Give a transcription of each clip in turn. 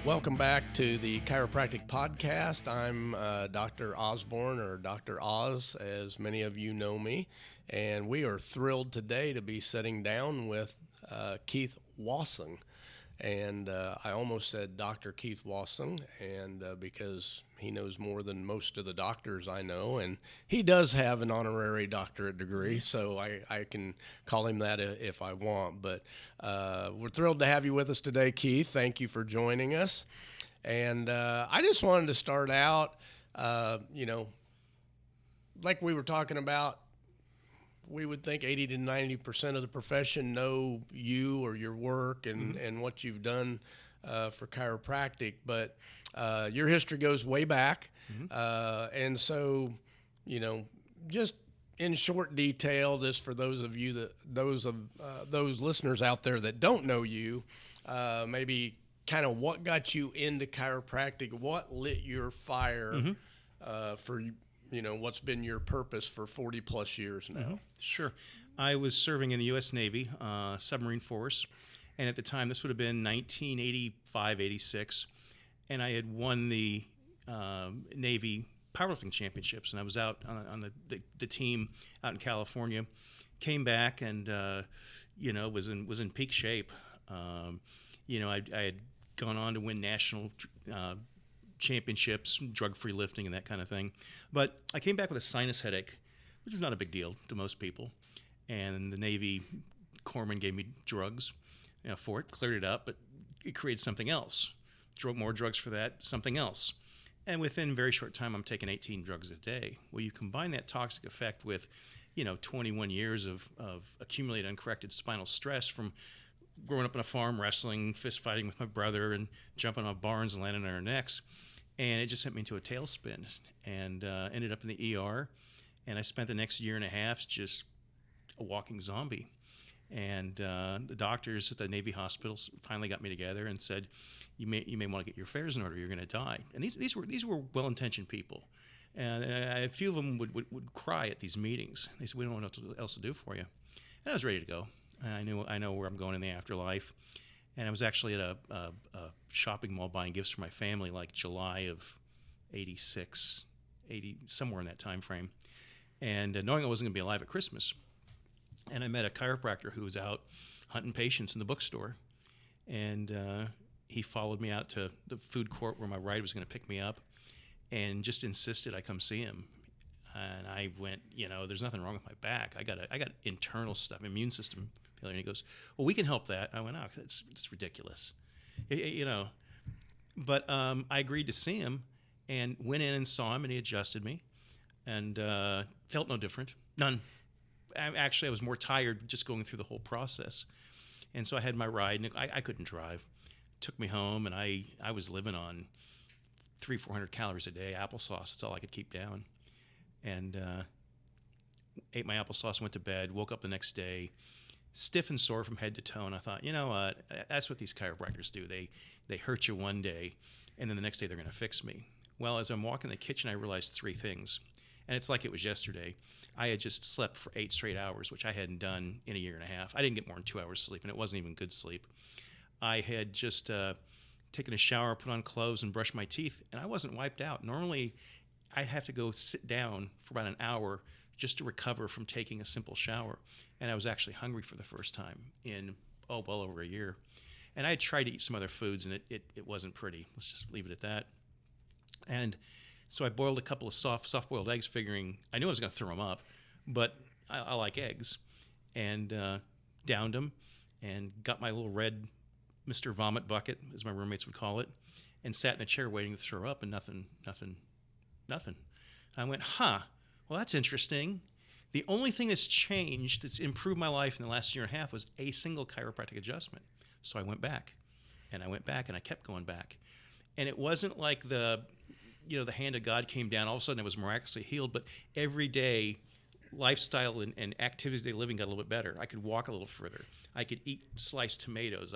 Welcome back to the Chiropractic Podcast. I'm Dr. Osborne, or Dr. Oz, as many of you know me, and we are thrilled today to be sitting down with Keith Wassung. And I almost said Dr. Keith Wasson, and because he knows more than most of the doctors I know, and he does have an honorary doctorate degree, so I can call him that if I want. But we're thrilled to have you with us today, Keith. Thank you for joining us. And I just wanted to start out, like we were talking about, we would think 80 to 90% of the profession know you or your work and what you've done for chiropractic, but your history goes way back. And so, just in short detail, just for those of you those listeners out there that don't know you, maybe kind of what got you into chiropractic, what lit your fire for what's been your purpose for 40 plus years now? Sure. I was serving in the U.S. Navy, submarine force, and at the time, this would have been 1985, 86, and I had won the Navy powerlifting championships, and I was out on the team out in California, came back and, was in peak shape. I had gone on to win national championships, drug-free lifting, and that kind of thing. But I came back with a sinus headache, which is not a big deal to most people. And the Navy corpsman gave me drugs for it, cleared it up, but it created something else. More drugs for that, something else. And within a very short time, I'm taking 18 drugs a day. Well, you combine that toxic effect with, 21 years of accumulated uncorrected spinal stress from growing up on a farm, wrestling, fist fighting with my brother, and jumping off barns and landing on our necks. And it just sent me into a tailspin, and ended up in the ER. And I spent the next year and a half just a walking zombie. And the doctors at the Navy hospitals finally got me together and said, you may want to get your affairs in order. You're going to die. And these were well-intentioned people. And a few of them would cry at these meetings. They said, we don't know what else to do for you. And I was ready to go. I know where I'm going in the afterlife. And I was actually at a shopping mall buying gifts for my family, like July of 86, 80, somewhere in that time frame. And knowing I wasn't going to be alive at Christmas. And I met a chiropractor who was out hunting patients in the bookstore. And he followed me out to the food court where my ride was going to pick me up and just insisted I come see him. And I went, there's nothing wrong with my back. I got internal stuff, immune system failure. And he goes, well, we can help that. I went, it's ridiculous, But I agreed to see him and went in and saw him, and he adjusted me, and felt no different, none. Actually, I was more tired just going through the whole process. And so I had my ride, and I couldn't drive. Took me home, and I was living on 300-400 calories a day, applesauce. That's all I could keep down. And ate my applesauce, went to bed, woke up the next day, stiff and sore from head to toe. And I thought, what? That's what these chiropractors do. They hurt you one day, and then the next day they're going to fix me. Well, as I'm walking the kitchen, I realized three things. And it's like it was yesterday. I had just slept for 8 straight hours, which I hadn't done in a year and a half. I didn't get more than 2 hours sleep, and it wasn't even good sleep. I had just taken a shower, put on clothes, and brushed my teeth, and I wasn't wiped out. Normally, I'd have to go sit down for about an hour just to recover from taking a simple shower. And I was actually hungry for the first time in, well over a year. And I had tried to eat some other foods, and it wasn't pretty. Let's just leave it at that. And so I boiled a couple of soft-boiled eggs, figuring I knew I was going to throw them up, but I like eggs. And downed them and got my little red Mr. Vomit bucket, as my roommates would call it, and sat in a chair waiting to throw up, and nothing. I went, well, that's interesting. The only thing that's changed, that's improved my life in the last year and a half, was a single chiropractic adjustment. So I went back, and I kept going back. And it wasn't like the hand of God came down, all of a sudden I was miraculously healed, but every day, lifestyle and activities of daily living got a little bit better. I could walk a little further. I could eat sliced tomatoes.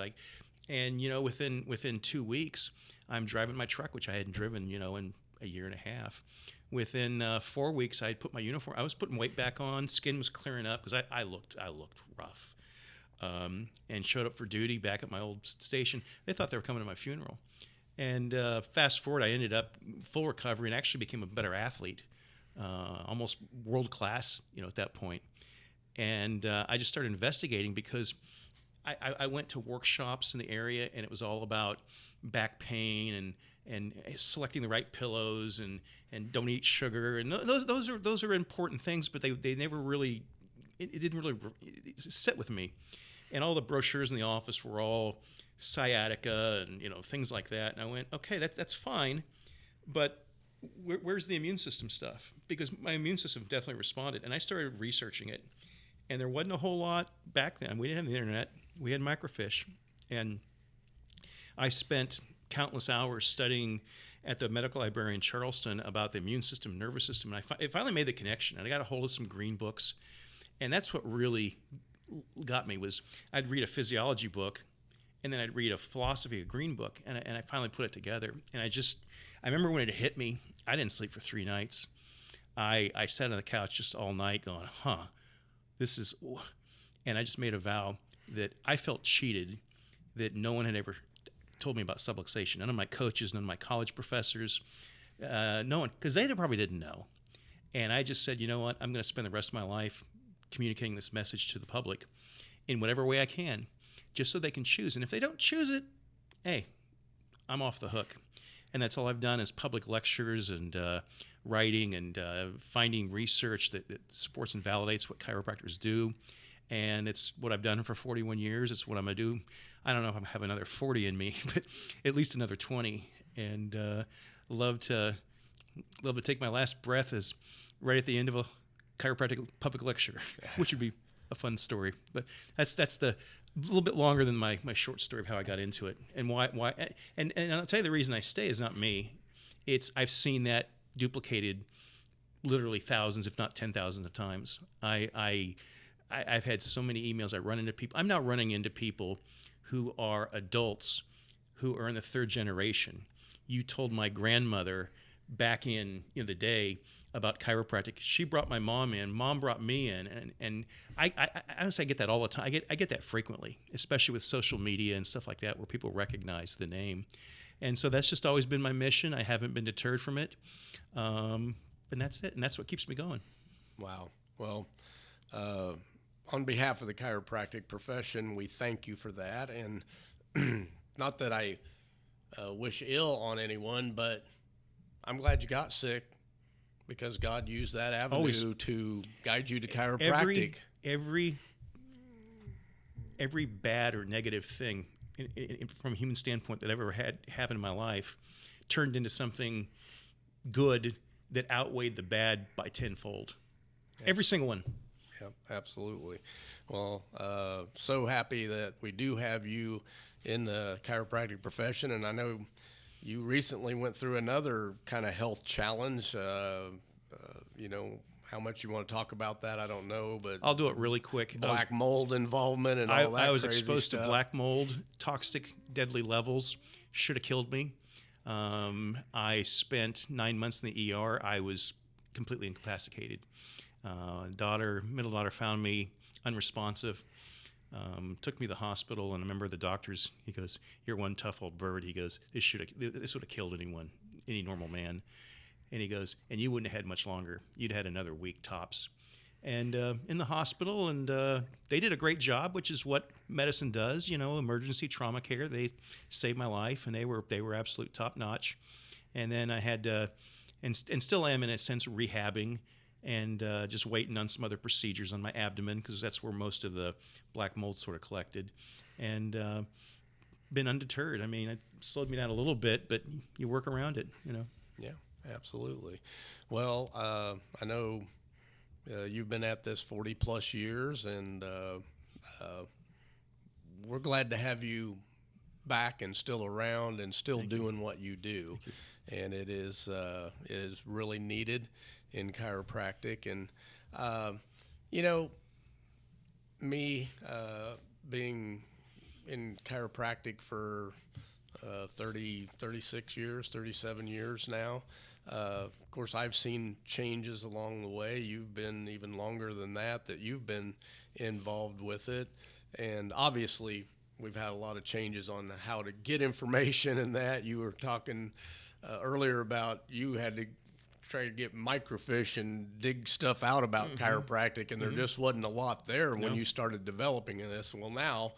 Within 2 weeks, I'm driving my truck, which I hadn't driven, in a year and a half. Within 4 weeks, I had put my uniform. I was putting weight back on. Skin was clearing up because I looked rough. And showed up for duty back at my old station. They thought they were coming to my funeral. And fast forward, I ended up full recovery and actually became a better athlete, almost world class, at that point. And I just started investigating because I went to workshops in the area, and it was all about back pain and selecting the right pillows and don't eat sugar, and those are important things, but they never really it didn't really sit with me. And all the brochures in the office were all sciatica and things like that. And I went, okay, that's fine, but where's the immune system stuff? Because my immune system definitely responded, and I started researching it. And there wasn't a whole lot back then. We didn't have the internet. We had microfiche, and I spent countless hours studying at the medical library in Charleston about the immune system, nervous system. And I finally made the connection. And I got a hold of some green books, and that's what really got me. Was I'd read a physiology book, and then I'd read a philosophy, a green book, and I finally put it together. And I remember when it hit me, I didn't sleep for 3 nights. I sat on the couch just all night going, and I just made a vow that I felt cheated, that no one had ever told me about subluxation. None of my coaches, none of my college professors, no one, because they probably didn't know. And I just said, you know what, I'm going to spend the rest of my life communicating this message to the public in whatever way I can, just so they can choose. And if they don't choose it, hey, I'm off the hook. And that's all I've done is public lectures and writing and finding research that supports and validates what chiropractors do. And it's what I've done for 41 years. It's what I'm going to do. I don't know if I have another 40 in me, but at least another 20. And love to take my last breath is right at the end of a chiropractic public lecture, which would be a fun story. But that's the little bit longer than my short story of how I got into it and why. And I'll tell you, the reason I stay is not me. It's I've seen that duplicated literally thousands, if not 10,000 of times. I've had so many emails. I run into people. I'm now running into people who are adults who are in the 3rd generation. You told my grandmother back in the day about chiropractic. She brought my mom in. Mom brought me in, and I honestly get that all the time. I get that frequently, especially with social media and stuff like that, where people recognize the name. And so that's just always been my mission. I haven't been deterred from it, and that's it. And that's what keeps me going. Wow. Well, on behalf of the chiropractic profession, we thank you for that. And not that I wish ill on anyone, but I'm glad you got sick, because God used that avenue to guide you to chiropractic. Every bad or negative thing from a human standpoint that ever had happened in my life turned into something good that outweighed the bad by tenfold. Yeah. Every single one. Yep, absolutely. Well, so happy that we do have you in the chiropractic profession, and I know you recently went through another kind of health challenge. How much you want to talk about that, I don't know, but I'll do it really quick. Black mold involvement and all that. I was crazy exposed stuff. to black mold, toxic, deadly levels. Should have killed me. I spent 9 months in the ER. I was completely incapacitated. Middle daughter found me unresponsive. Took me to the hospital, and I remember the doctors, he goes, "You're one tough old bird." He goes, this would have killed any normal man. And he goes, "And you wouldn't have had much longer. You'd had another week tops." And in the hospital, and they did a great job, which is what medicine does, emergency trauma care. They saved my life, and they were absolute top notch. And then I had, and still am in a sense, rehabbing and just waiting on some other procedures on my abdomen, because that's where most of the black mold sort of collected. And been undeterred. I mean, it slowed me down a little bit, but you work around it, Yeah, absolutely. Well, I know you've been at this 40 plus years, and we're glad to have you back and still around and still doing what you do. And it is really needed in chiropractic. And, me being in chiropractic for 36 years, 37 years now. Of course, I've seen changes along the way. You've been even longer than that you've been involved with it. And obviously, we've had a lot of changes on how to get information and that. You were talking earlier about you had to try to get microfiche and dig stuff out about chiropractic, and there just wasn't a lot there when you started developing this. Well, now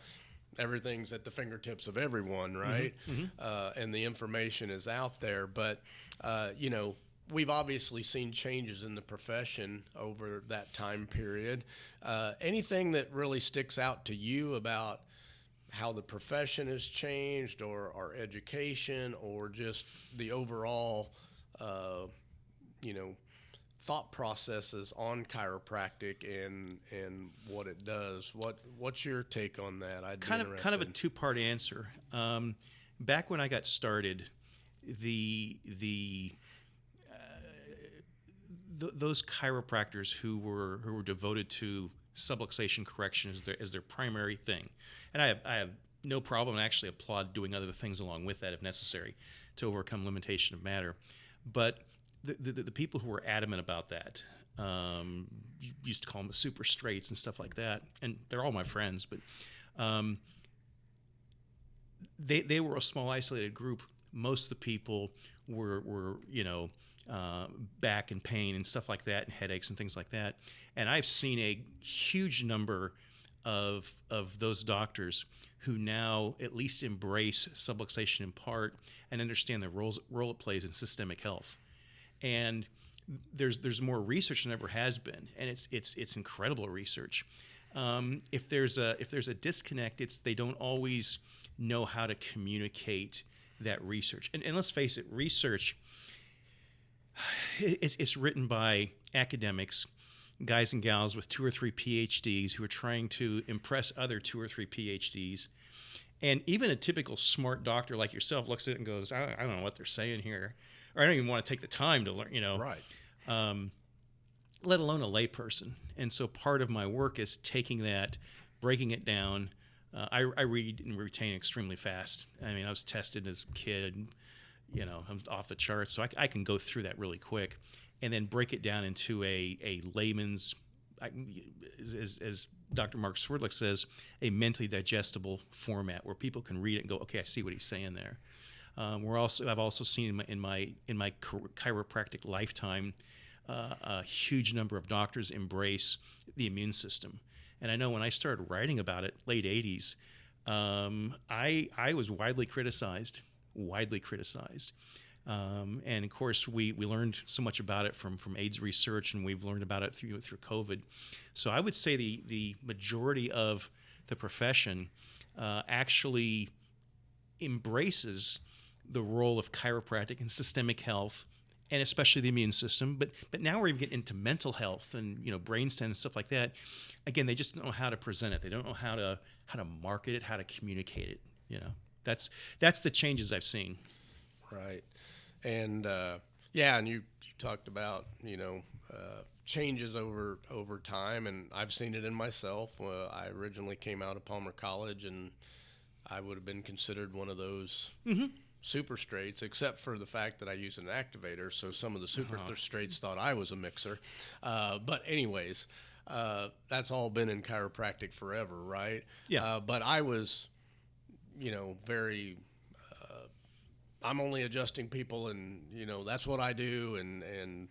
everything's at the fingertips of everyone, right? And the information is out there. But, you know, we've obviously seen changes in the profession over that time period. Anything that really sticks out to you about how the profession has changed, or our education, or just the overall, you know, thought processes on chiropractic and what it does? What's your take on that? I'd kind of a two-part answer. Back when I got started, those chiropractors who were devoted to subluxation correction as their primary thing, and I have no problem, and actually applaud doing other things along with that if necessary to overcome limitation of matter. But the people who were adamant about that, you used to call them the super straights and stuff like that, and they're all my friends, but they were a small isolated group. Most of the people were you know, back and pain and stuff like that, and headaches and things like that. And I've seen a huge number of those doctors who now at least embrace subluxation in part and understand the role it plays in systemic health. And there's more research than ever has been, and it's incredible research. If there's a disconnect, it's they don't always know how to communicate that research. And let's face it, research, it's written by academics, guys and gals with 2 or 3 PhDs who are trying to impress other 2 or 3 PhDs. And even a typical smart doctor like yourself looks at it and goes, I don't know what they're saying here, or I don't even want to take the time to learn, you know. Right. Let alone a layperson. And so part of my work is taking that, breaking it down. I read and retain extremely fast. I mean, I was tested as a kid, you know, I'm off the charts, so I can go through that really quick, and then break it down into a layman's, as Dr. Mark Swerdlick says, a mentally digestible format where people can read it and go, okay, I see what he's saying there. I've also seen in my chiropractic lifetime a huge number of doctors embrace the immune system. And I know when I started writing about it, late 80s, I was widely criticized. And of course, we learned so much about it from AIDS research, and we've learned about it through COVID. So I would say the majority of the profession actually embraces the role of chiropractic in systemic health, and especially the immune system. But now we're even getting into mental health and, you know, brainstem and stuff like that. Again, they just don't know how to present it. They don't know how to market it, how to communicate it. You know, that's the changes I've seen. Right. And yeah, and you talked about, you know, changes over time, and I've seen it in myself. I originally came out of Palmer College, and I would have been considered one of those super straights, except for the fact that I use an activator. So some of the super straights thought I was a mixer. But anyways, that's all been in chiropractic forever, right? Yeah. But I was, you know, very, I'm only adjusting people, and, you know, that's what I do. And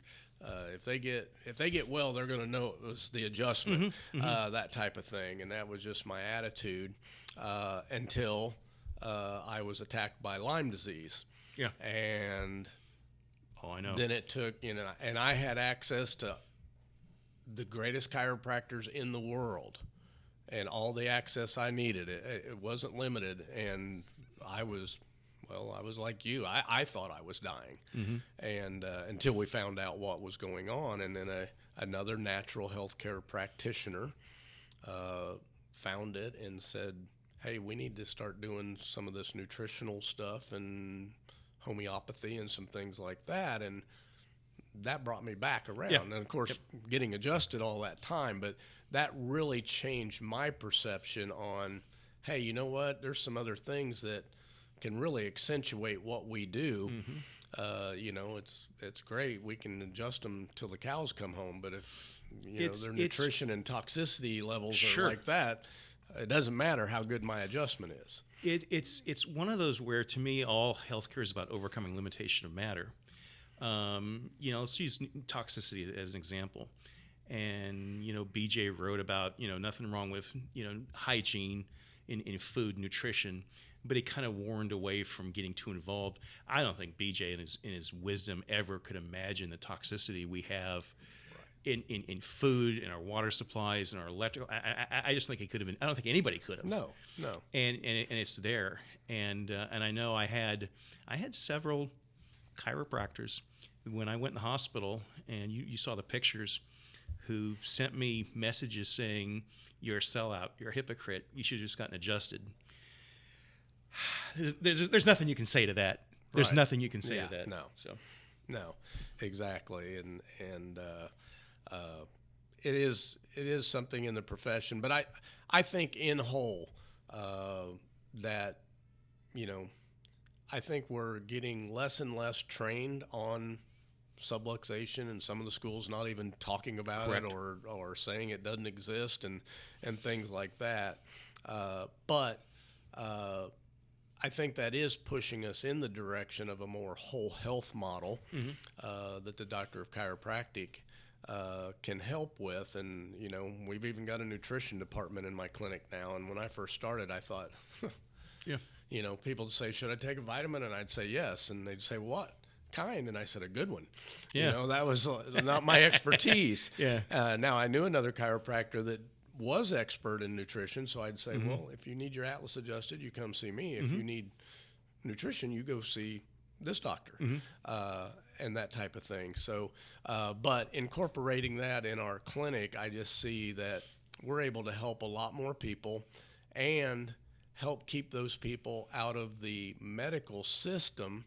if they get well, they're going to know it was the adjustment, that type of thing. And that was just my attitude, until I was attacked by Lyme disease. Yeah. And I know. Then it took, you know, and I had access to the greatest chiropractors in the world, and all the access I needed. It wasn't limited, and I was like you. I thought I was dying, and until we found out what was going on, and then another natural healthcare practitioner found it and said, hey, we need to start doing some of this nutritional stuff and homeopathy and some things like that. And that brought me back around. Yeah. And of course, getting adjusted all that time, but that really changed my perception on, hey, you know what? There's some other things that can really accentuate what we do. You know, it's great. We can adjust them till the cows come home. But if, you know, their nutrition and toxicity levels are like that, it doesn't matter how good my adjustment is. It's one of those where, to me, all healthcare is about overcoming limitation of matter. Let's use toxicity as an example. And, BJ wrote about, nothing wrong with, hygiene in food, nutrition, but he kind of warned away from getting too involved. I don't think BJ in his wisdom ever could imagine the toxicity we have in food, in our water supplies, in our electrical. I just think he could have been. I don't think anybody could have. No. And it's there. And I know I had several chiropractors when I went in the hospital, and you saw the pictures, who sent me messages saying, "You're a sellout. You're a hypocrite. You should have just gotten adjusted." There's nothing you can say to that. There's nothing you can say to that. No, exactly. And it is something in the profession, but I think in whole that I think we're getting less and less trained on subluxation, and some of the schools not even talking about Correct. it or saying it doesn't exist and things like that. But I think that is pushing us in the direction of a more whole health model that the doctor of chiropractic can help with. And, we've even got a nutrition department in my clinic now. And when I first started, I thought, people would say, "Should I take a vitamin?" And I'd say yes. And they'd say, "What kind?" And I said, "A good one." Yeah. That was not my expertise. Yeah. Now I knew another chiropractor that was expert in nutrition, so I'd say, "Well, if you need your atlas adjusted, you come see me. If you need nutrition, you go see this doctor," and that type of thing. So, but incorporating that in our clinic, I just see that we're able to help a lot more people and help keep those people out of the medical system.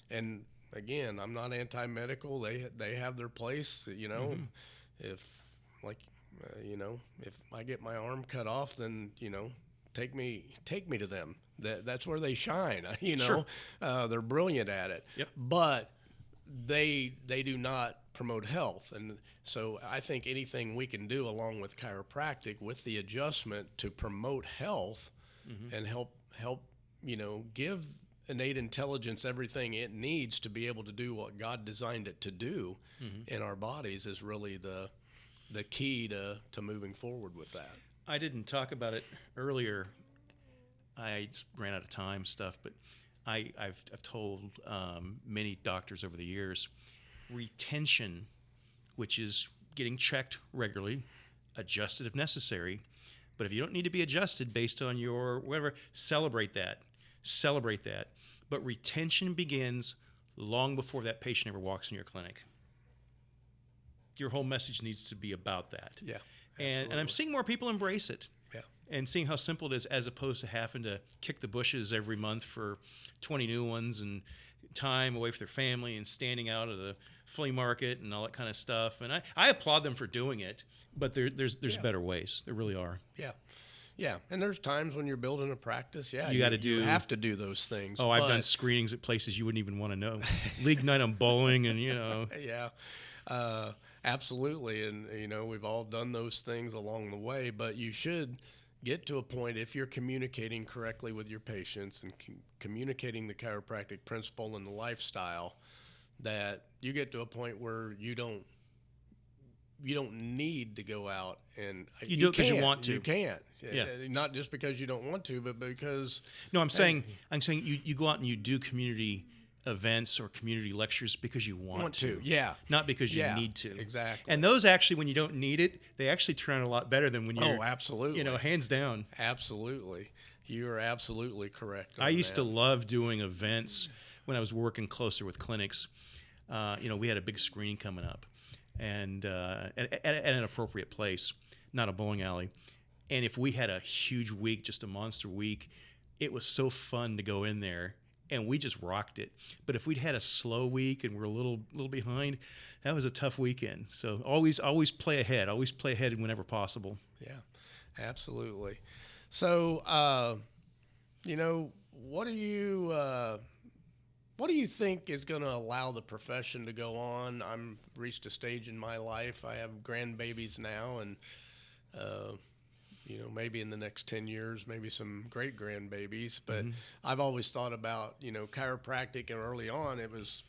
And again, I'm not anti-medical. They have their place. If if I get my arm cut off, then take me to them. That's where they shine. Sure. They're brilliant at it. Yep. But they do not promote health, and so I think anything we can do along with chiropractic with the adjustment to promote health and help give innate intelligence everything it needs to be able to do what God designed it to do in our bodies is really the key to moving forward with that. I didn't talk about it earlier. I just ran out of time stuff, but I've told many doctors over the years, retention, which is getting checked regularly, adjusted if necessary, but if you don't need to be adjusted based on your whatever, celebrate that. But retention begins long before that patient ever walks in your clinic. Your whole message needs to be about that. Yeah. And I'm seeing more people embrace it. Yeah. And seeing how simple it is, as opposed to having to kick the bushes every month for 20 new ones and time away from their family and standing out of the flea market and all that kind of stuff. And I applaud them for doing it, but there's better ways. There really are. Yeah. Yeah, and there's times when you're building a practice, you have to do those things. Oh, I've done screenings at places you wouldn't even want to know. League night on bowling and, Yeah, absolutely. And, we've all done those things along the way, but you should get to a point, if you're communicating correctly with your patients and communicating the chiropractic principle and the lifestyle, that you get to a point where you don't need to go out and you do it because you want to. You can't. Yeah. Not just because you don't want to, but because I'm saying you go out and you do community events or community lectures because you want to. Yeah. Not because you need to. Exactly. And those actually, when you don't need it, they actually turn out a lot better than when you're. Oh, absolutely. Hands down. Absolutely. You are absolutely correct. I used to love doing events when I was working closer with clinics. We had a big screening coming up, and at an appropriate place, not a bowling alley. And if we had a huge week, just a monster week, it was so fun to go in there, and we just rocked it. But if we'd had a slow week and we're a little behind, that was a tough weekend. So always play ahead. Always play ahead whenever possible. Yeah, absolutely. So, what do you think is going to allow the profession to go on? I'm reached a stage in my life. I have grandbabies now, and maybe in the next 10 years, maybe some great grandbabies. But I've always thought about, chiropractic, and early on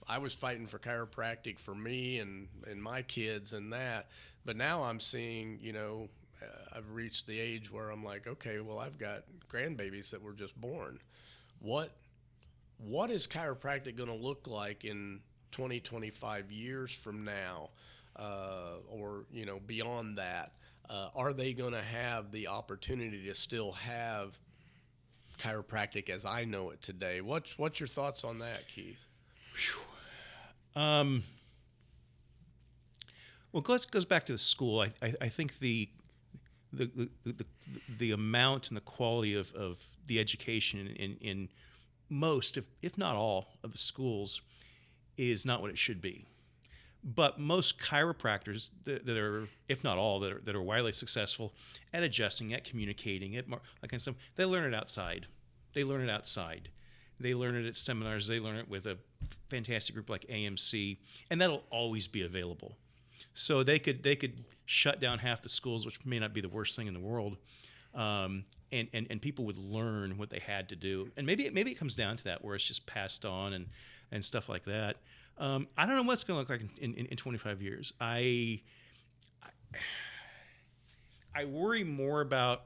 I was fighting for chiropractic for me and my kids and that. But now I'm seeing, I've reached the age where I'm like, okay, well, I've got grandbabies that were just born. What is chiropractic going to look like in 20, 25 years from now, or beyond that? Are they going to have the opportunity to still have chiropractic as I know it today? What's your thoughts on that, Keith? Well, it goes back to the school. I think the amount and the quality of the education in most, if not all, of the schools is not what it should be. But most chiropractors that are, if not all, that are widely successful at adjusting, at communicating, they learn it outside. They learn it at seminars. They learn it with a fantastic group like AMC, and that'll always be available. So they could shut down half the schools, which may not be the worst thing in the world, and people would learn what they had to do. And maybe it comes down to that, where it's just passed on and stuff like that. I don't know what's going to look like in 25 years. I worry more about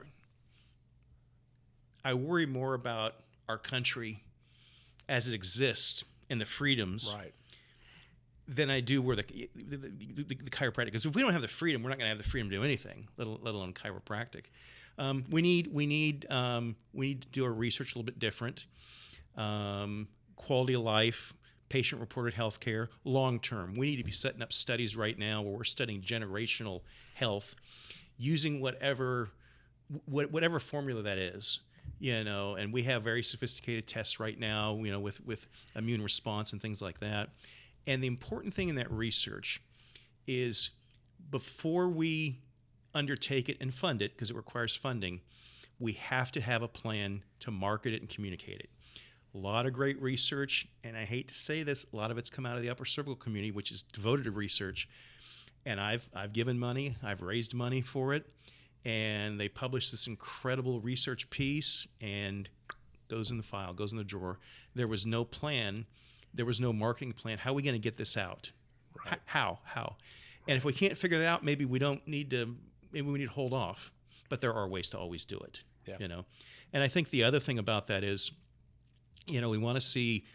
our country as it exists and the freedoms, right, than I do where the chiropractic. Because if we don't have the freedom, we're not going to have the freedom to do anything, let alone chiropractic. We need to do our research a little bit different. Quality of life, patient-reported health care, long-term. We need to be setting up studies right now where we're studying generational health using whatever formula that is, and we have very sophisticated tests right now, with immune response and things like that. And the important thing in that research is, before we undertake it and fund it, because it requires funding, we have to have a plan to market it and communicate it. A lot of great research, and I hate to say this, a lot of it's come out of the upper cervical community, which is devoted to research. And I've given money, I've raised money for it, and they published this incredible research piece, and goes in the file, goes in the drawer. There was no plan, there was no marketing plan. How are we going to get this out? Right. How? And if we can't figure that out, maybe we need to hold off. But there are ways to always do it. Yeah. And I think the other thing about that is, we want to see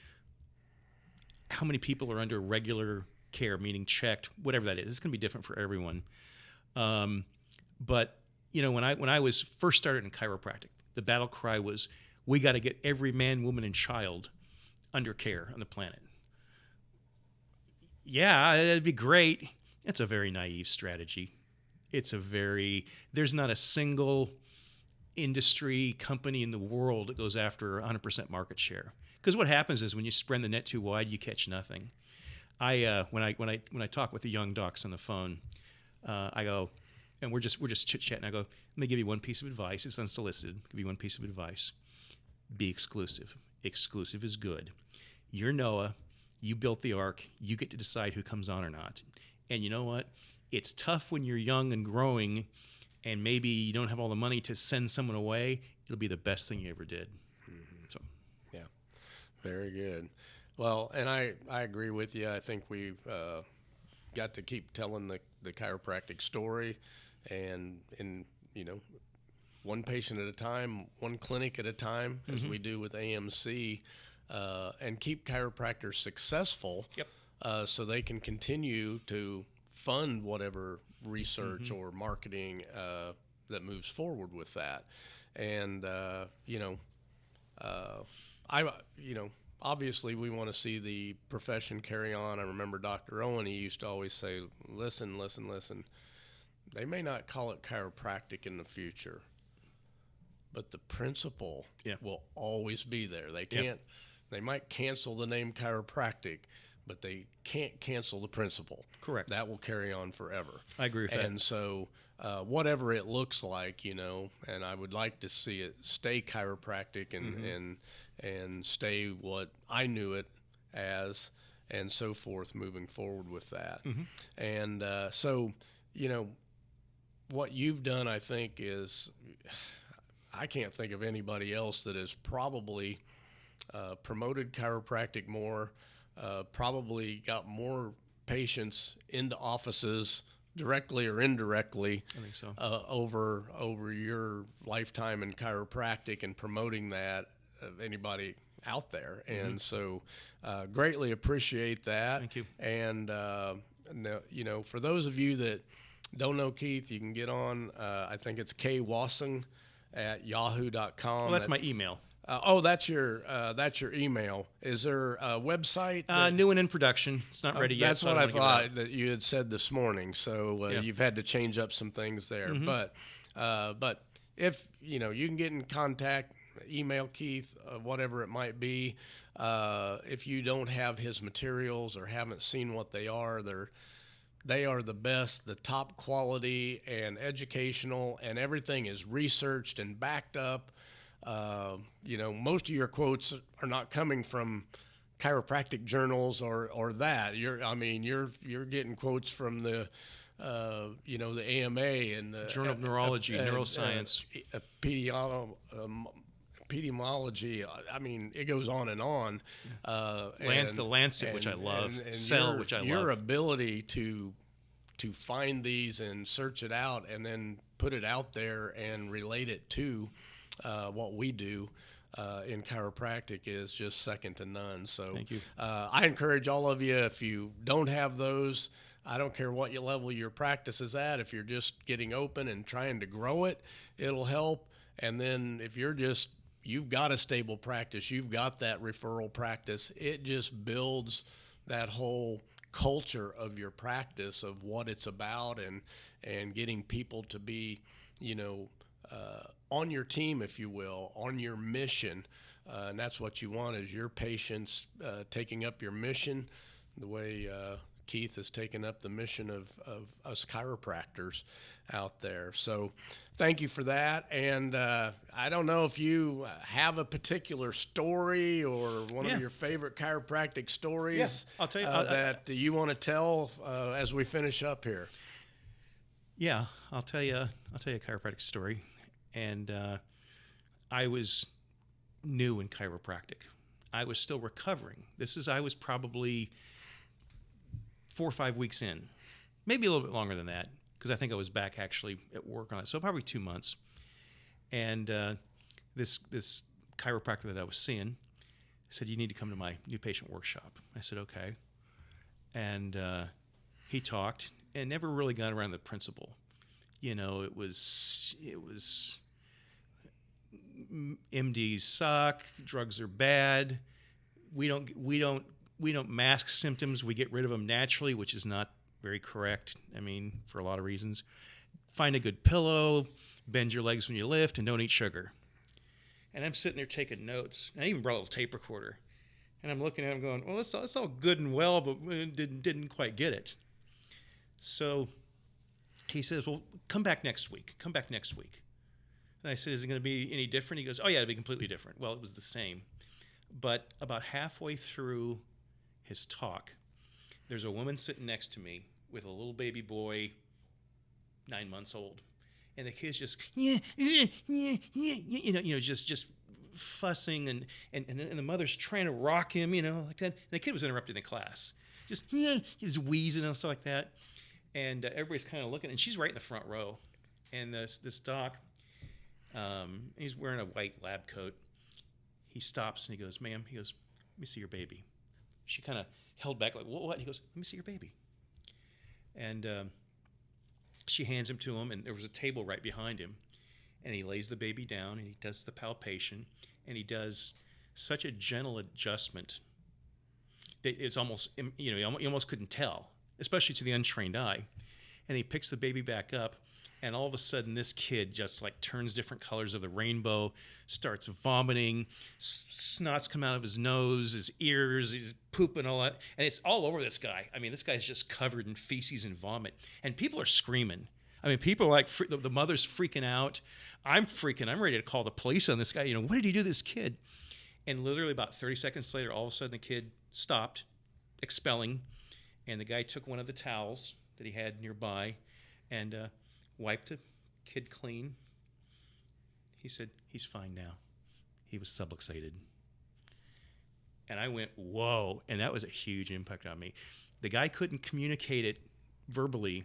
how many people are under regular care, meaning checked, whatever that is. It's going to be different for everyone. But when I was first started in chiropractic, the battle cry was, we got to get every man, woman, and child under care on the planet. Yeah, that'd be great. It's a very naive strategy. There's not a single industry company in the world that goes after 100% market share. Because what happens is, when you spread the net too wide, you catch nothing. When I talk with the young docs on the phone, I go, and we're just chit-chatting. I go, let me give you one piece of advice. It's unsolicited. Give you one piece of advice. Be exclusive. Exclusive is good. You're Noah. You built the ark. You get to decide who comes on or not. And you know what? It's tough when you're young and growing, and maybe you don't have all the money to send someone away. It'll be the best thing you ever did. Mm-hmm. So, yeah, very good. Well, and I agree with you. I think we've got to keep telling the chiropractic story, and one patient at a time, one clinic at a time, as we do with AMC, and keep chiropractors successful. Yep. So they can continue to fund whatever research or marketing that moves forward with that. And obviously we want to see the profession carry on. I remember Dr. Owen, he used to always say, listen, they may not call it chiropractic in the future, but the principle will always be there. They might cancel the name chiropractic, but they can't cancel the principle. Correct. That will carry on forever. I agree with that. And so whatever it looks like, and I would like to see it stay chiropractic and stay what I knew it as, and so forth, moving forward with that. And so, what you've done, I think, is I can't think of anybody else that has probably promoted chiropractic more, probably got more patients into offices directly or indirectly. I think so. Over your lifetime in chiropractic and promoting that of anybody out there. Mm-hmm. And so greatly appreciate that. Thank you. And, for those of you that don't know Keith, you can get on, I think it's K Wassung at yahoo.com. Well, that's my email. That's your email. Is there a website? New and in production. It's not ready yet. That's so what I thought that you had said this morning. So Yeah. you've had to change up some things there. Mm-hmm. But if you can get in contact, email Keith, whatever it might be. If you don't have his materials or haven't seen what they are, they are the best, the top quality and educational, and everything is researched and backed up. Most of your quotes are not coming from chiropractic journals or that. You're getting quotes from the AMA and the Journal of Neurology, Neuroscience, epidemiology. I mean, it goes on and on. The Lancet, which I love, and Cell, which I love. Your ability to find these and search it out and then put it out there and relate it to what we do in chiropractic is just second to none. So Thank you. I encourage all of you, if you don't have those, I don't care what level your practice is at. If you're just getting open and trying to grow it, it'll help. And then if you've got a stable practice, you've got that referral practice, it just builds that whole culture of your practice of what it's about and getting people to be, on your team, if you will, on your mission. And that's what you want is your patients taking up your mission the way Keith has taken up the mission of us chiropractors out there. So thank you for that. And I don't know if you have a particular story or one of your favorite chiropractic stories. Yeah, I'll tell you that you want to tell as we finish up here. Yeah, I'll tell you a chiropractic story. And I was new in chiropractic. I was still recovering. I was probably 4 or 5 weeks in, maybe a little bit longer than that, because I think I was back actually at work on it. So probably 2 months. And this chiropractor that I was seeing said, "You need to come to my new patient workshop." I said, "Okay." And he talked and never really got around the principle. It was MDs suck, drugs are bad. We don't mask symptoms. We get rid of them naturally, which is not very correct. I mean, for a lot of reasons. Find a good pillow, bend your legs when you lift, and don't eat sugar. And I'm sitting there taking notes. I even brought a little tape recorder. And I'm looking at him going, well, that's all good and well, but we didn't quite get it. So he says, well, come back next week. And I said, is it going to be any different? He goes, oh, yeah, it'll be completely different. Well, it was the same. But about halfway through his talk, there's a woman sitting next to me with a little baby boy, 9 months old. And the kid's just, just fussing. And the mother's trying to rock him, like that. And the kid was interrupting the class. He's wheezing and stuff like that. And everybody's kind of looking. And she's right in the front row. And this doc, he's wearing a white lab coat. He stops and he goes, ma'am, let me see your baby. She kind of held back like, what? And he goes, let me see your baby. And she hands him to him, and there was a table right behind him. And he lays the baby down, and he does the palpation, and he does such a gentle adjustment that it's almost, you almost couldn't tell, especially to the untrained eye. And he picks the baby back up, and all of a sudden, this kid just like turns different colors of the rainbow, starts vomiting, snots come out of his nose, his ears, he's pooping, all that. And it's all over this guy. I mean, this guy's just covered in feces and vomit. And people are screaming. I mean, people are like, the mother's freaking out. I'm freaking. I'm ready to call the police on this guy. What did he do to this kid? And literally about 30 seconds later, all of a sudden, the kid stopped expelling. And the guy took one of the towels that he had nearby and wiped the kid clean, He said, he's fine now. He was subluxated. And I went, whoa. And that was a huge impact on me. The guy couldn't communicate it verbally,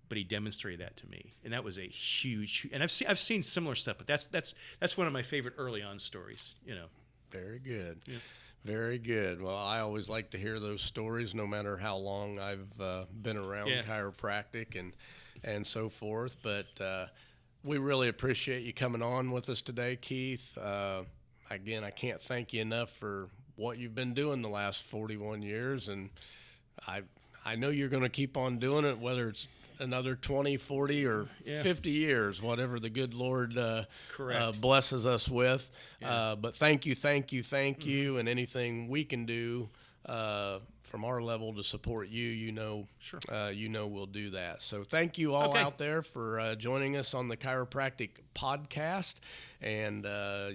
but he demonstrated that to me. And that was a huge, and I've seen similar stuff, but that's one of my favorite early on stories, you know. Very good. Yeah. Very good. Well, I always like to hear those stories, no matter how long I've been around chiropractic and so forth. But we really appreciate you coming on with us today, Keith. Again, I can't thank you enough for what you've been doing the last 41 years. And I know you're going to keep on doing it, whether it's another 20, 40, or 50 years, whatever the good Lord blesses us with. Yeah. But thank you, and anything we can do from our level to support you, you know we'll do that. So thank you all out there for joining us on the Chiropractic Podcast, and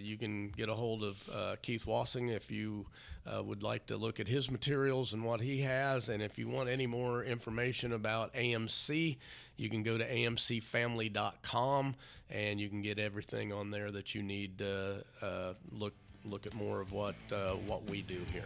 you can get a hold of Keith Wassung if you would like to look at his materials and what he has. And if you want any more information about AMC, you can go to amcfamily.com, and you can get everything on there that you need to look at more of what we do here.